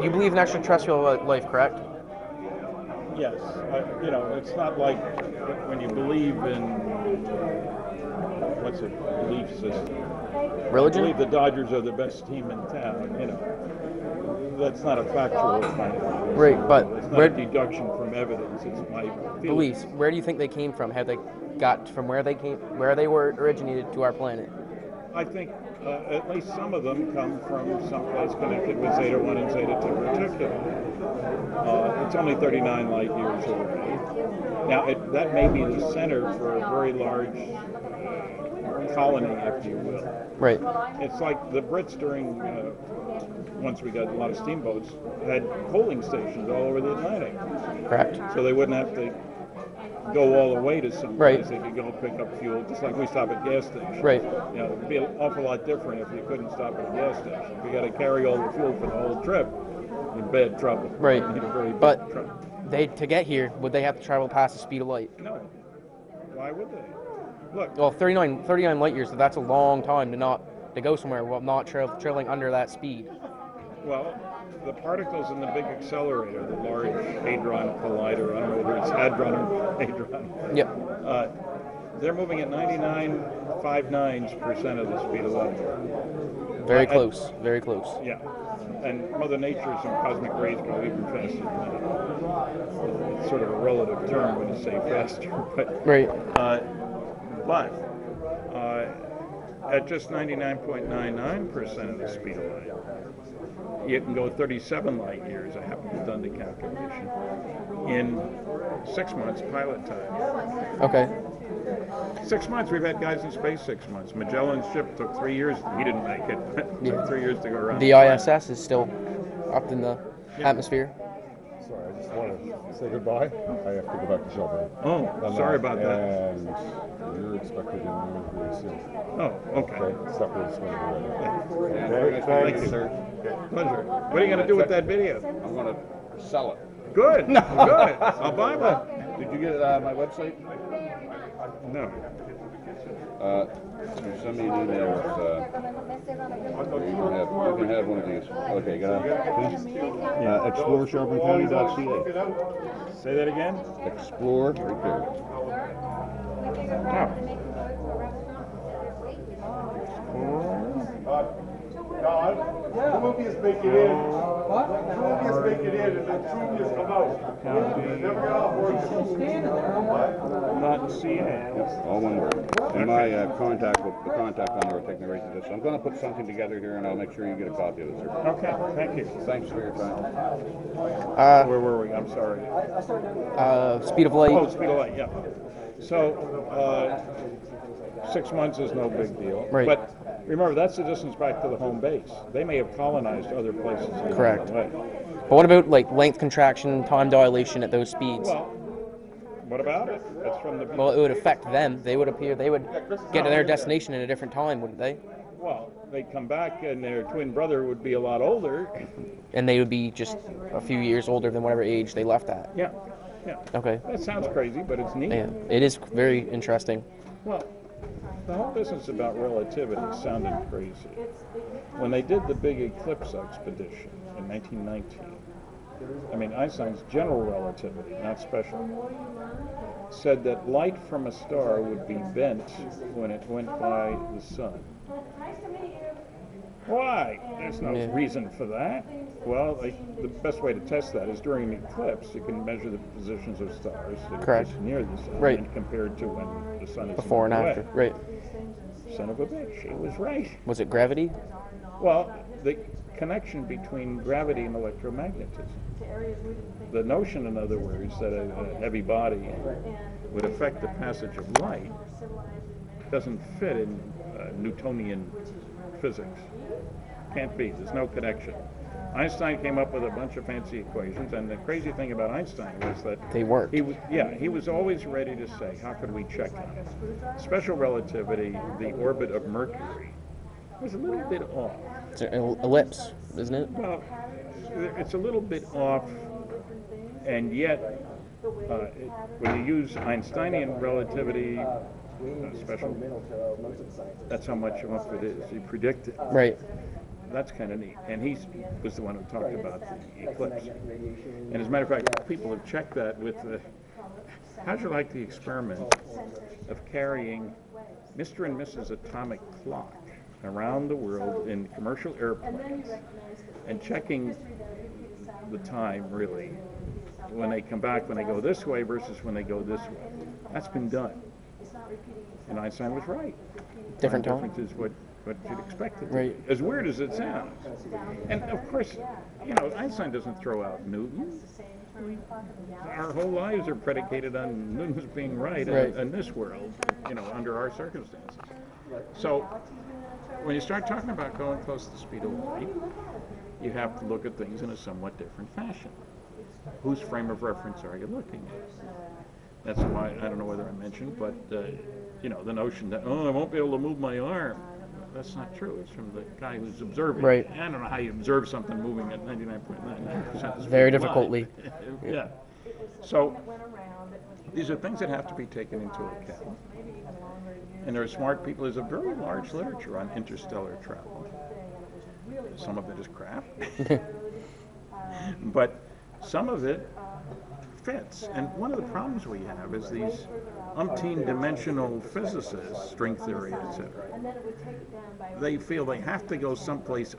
You believe in extraterrestrial life, correct? Yes. It's not like when you believe in, what's a belief system? Religion? I believe the Dodgers are the best team in town, That's not a factual kind of Right, but it's not a deduction from evidence. It's my feeling. Beliefs. Where do you think they came from? Have they got from where they were originated to our planet? I think at least some of them come from someplace connected with Zeta 1 and Zeta 2 Reticuli. It's only 39 light years away. Now, that may be the center for a very large colony, if you will. Right. It's like the Brits during, once we got a lot of steamboats, had coaling stations all over the Atlantic. Correct. So they wouldn't have to go all the way to some Right. place. They could go pick up fuel, just like we stop at gas stations. Right. It'd be an awful lot different if you couldn't stop at a gas station. If you got to carry all the fuel for the whole trip, you're in bad trouble. Right. You're in very bad But trouble. to get here, would they have to travel past the speed of light? No. Why would they? Look. Well, 39 light years, so that's a long time to go somewhere while not traveling under that speed. Well, the particles in the big accelerator, the Large Hadron Collider, I don't know whether it's Hadron or Hadron. Yep. They're moving at 99.59% of the speed of light. Very close. Very close. Yeah. And Mother Nature's cosmic rays go even faster than that. It's sort of a relative term when you say faster. But, right. At just 99.99% of the speed of light, you can go 37 light years. I haven't done the calculation. In 6 months pilot time. Okay. 6 months. We've had guys in space 6 months. Magellan's ship took 3 years. He didn't make it. It took 3 years to go around. The ISS is still up in the atmosphere. Sorry, I just want to say goodbye. I have to go back to Shelburne. Oh, sorry about that. And you're expected in New York really soon. Oh, okay. Supper is going to be ready. Okay, thank you, sir. Pleasure. What are you going to do with that video? I'm going to sell it. Good. Good. I'll buy one. Did you get my website? No. You send me an email with, you can have one of these. Okay, got it? ExploreShelburneCounty.ca. Say that again? Explore, right there. The movie is making in. What? The movie is making in, and the truth is come out. Never got off work. Not CA. All one word. And my contact number will take me right to this. I'm going to put something together here, and I'll make sure you get a copy of it, sir. Okay, thank you. Thanks for your time. Where were we? I'm sorry. Speed of light. Oh, speed of light, yeah. So, 6 months is no big deal. Right. But remember, that's the distance back to the home base. They may have colonized other places. Correct. But what about like length contraction, time dilation at those speeds? Well, what about it? That's from the. Well, it would affect them. They would get to their destination at a different time, wouldn't they? Well, they'd come back and their twin brother would be a lot older. And they would be just a few years older than whatever age they left at. Yeah. Yeah. Okay. That sounds crazy, but it's neat. Yeah, it is very interesting. Well, the whole business about relativity sounded crazy. When they did the big eclipse expedition in 1919, I mean, Einstein's general relativity, not special, said that light from a star would be bent when it went by the sun. Why? There's no reason for that. Well, the best way to test that is during an eclipse. You can measure the positions of stars that are near the sun, right, and compared to when the sun is before and after. Right. Son of a bitch, he was right. Was it gravity? Well, the connection between gravity and electromagnetism. The notion, in other words, that a heavy body would affect the passage of light doesn't fit in Newtonian physics. Can't be. There's no connection. Einstein came up with a bunch of fancy equations, and the crazy thing about Einstein was that they worked. He was always ready to say, how could we check on it? Special relativity, the orbit of Mercury, was a little bit off. It's an ellipse, isn't it? Well, it's a little bit off, and yet, when you use Einsteinian relativity, special, that's how much off it is. You predict it. Right. that's kind of neat. And he was the one who talked about the eclipse. And as a matter of fact, people have checked that with the, how'd you like the experiment of carrying Mr. and Mrs. Atomic Clock around the world in commercial airplanes and checking the time, really, when they come back, when they go this way versus when they go this way. That's been done. And Einstein was right. Different time. Difference is what you'd expect it to Right. be. As weird as it sounds. And of course, you know, Einstein doesn't throw out Newton. Our whole lives are predicated on Newton's being right, in this world, you know, under our circumstances. So when you start talking about going close to the speed of light, you have to look at things in a somewhat different fashion. Whose frame of reference are you looking at? That's why, I don't know whether I mentioned, but you know, the notion that, oh, I won't be able to move my arm. That's not true. It's from the guy who's observing. Right. I don't know how you observe something moving at 99.99%. Very difficultly. Yeah. So these are things that have to be taken into account. And there are smart people. There's a very large literature on interstellar travel. Some of it is crap. But some of it fits. And one of the problems we have is these umpteen-dimensional physicists, string theory, etc. They feel they have to go someplace